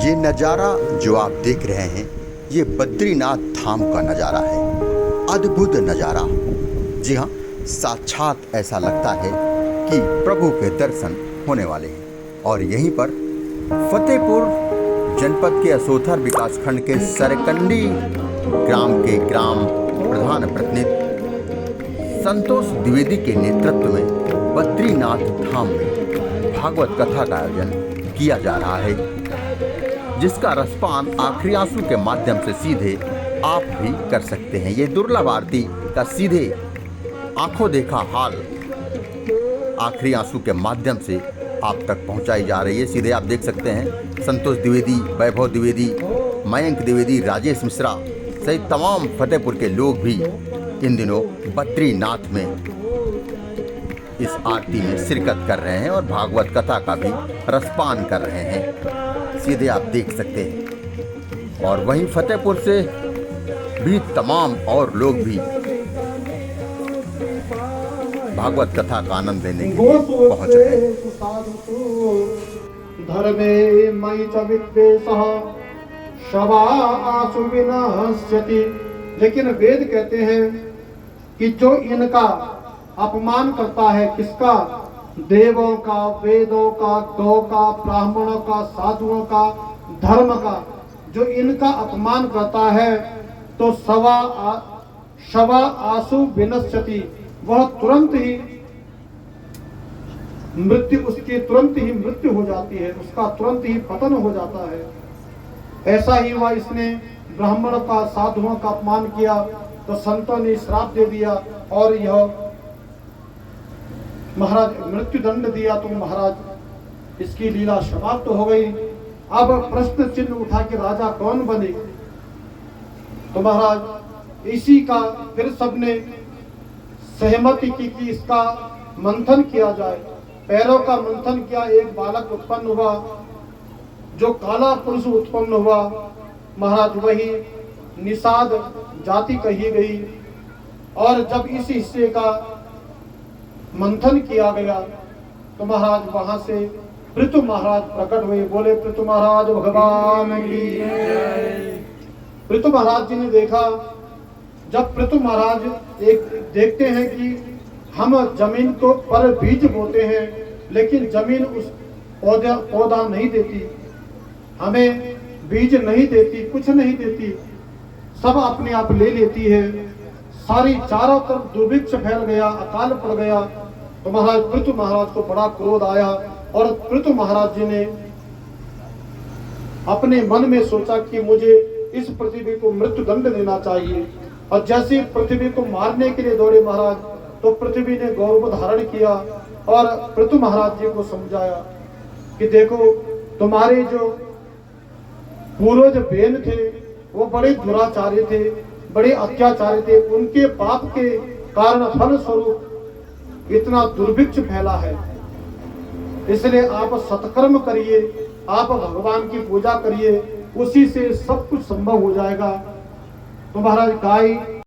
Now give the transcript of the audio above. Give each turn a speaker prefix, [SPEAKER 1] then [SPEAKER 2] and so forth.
[SPEAKER 1] ये नज़ारा जो आप देख रहे हैं, ये बद्रीनाथ धाम का नज़ारा है। अद्भुत नज़ारा। जी हाँ, साक्षात ऐसा लगता है कि प्रभु के दर्शन होने वाले हैं। और यहीं पर फतेहपुर जनपद के असोथर विकासखंड के सरकंडी ग्राम के ग्राम प्रधान प्रतिनिधि संतोष द्विवेदी के नेतृत्व में बद्रीनाथ धाम में भागवत कथा का आयोजन किया जा रहा है, जिसका रसपान आखिरी आंसू के माध्यम से सीधे आप भी कर सकते हैं। ये दुर्लभ आरती का सीधे आंखों देखा हाल आखिरी आंसू के माध्यम से आप तक पहुंचाई जा रही है। सीधे आप देख सकते हैं संतोष द्विवेदी, वैभव द्विवेदी, मयंक द्विवेदी, राजेश मिश्रा सहित तमाम फतेहपुर के लोग भी इन दिनों बद्रीनाथ में इस आरती में शिरकत कर रहे हैं और भागवत कथा का भी रसपान कर रहे हैं। सीधे आप देख सकते हैं। और वहीं फतेहपुर से भी तमाम और लोग भी भागवत कथा का आनंद लेने के लिए पहुंच रहे हैं।
[SPEAKER 2] धर्मे मयि च विद्वेषः शवा आसु विनश्यति। लेकिन वेद कहते हैं कि जो इनका अपमान करता है, किसका? देवों का, वेदों का, गौ का, ब्राह्मणों का, साधुओं का, धर्म का, जो इनका अपमान करता है तो शवा आसु विनश्यति, वह तुरंत ही उसकी तुरंत ही मृत्यु हो जाती है, उसका तुरंत ही पतन हो जाता है। ऐसा ही हुआ, इसने ब्राह्मणों का, साधुओं का अपमान किया तो संतों ने श्राप दे दिया और यह महाराज मृत्यु दंड दिया, तो महाराज इसकी लीला समाप्त हो गई। अब प्रश्न चिन्ह उठा के राजा कौन बने? तो महाराज इसी का फिर सबने सहमति की कि इसका मंथन किया जाए। पैरों का मंथन किया, एक बालक उत्पन्न हुआ, जो काला पुरुष उत्पन्न हुआ। महाराज वही निषाद जाति कही गई। और जब इस हिस्से का मंथन किया गया तो महाराज वहां से पृथु महाराज प्रकट हुए। बोले पृथु महाराज भगवान की। पृथु महाराज जी ने देखा, जब पृथु महाराज एक देखते हैं कि हम जमीन को पर बीज बोते हैं लेकिन जमीन उस पौधा नहीं देती, हमें बीज नहीं देती, कुछ नहीं देती, सब अपने आप ले लेती है। सारी चारों तरफ दुर्भिक्ष फैल गया, अकाल पड़ गया। तो महाराज पृथु महाराज को बड़ा क्रोध आया और पृथु महाराज जी ने अपने मन में सोचा कि मुझे इस पृथ्वी को मृत्यु दंड देना चाहिए। और जैसे पृथ्वी को मारने के लिए दौड़े महाराज, तो पृथ्वी ने गौरव धारण किया और पृथु महाराज जी को समझाया कि देखो, तुम्हारे जो पूर्वज बेन थे वो बड़े दुराचारी थे, बड़े अत्याचारी थे, उनके पाप के कारण फल स्वरूप इतना दुर्भिक्ष फैला है। इसलिए आप सत्कर्म करिए, आप भगवान की पूजा करिए, उसी से सब कुछ संभव हो जाएगा। तो महाराज गाय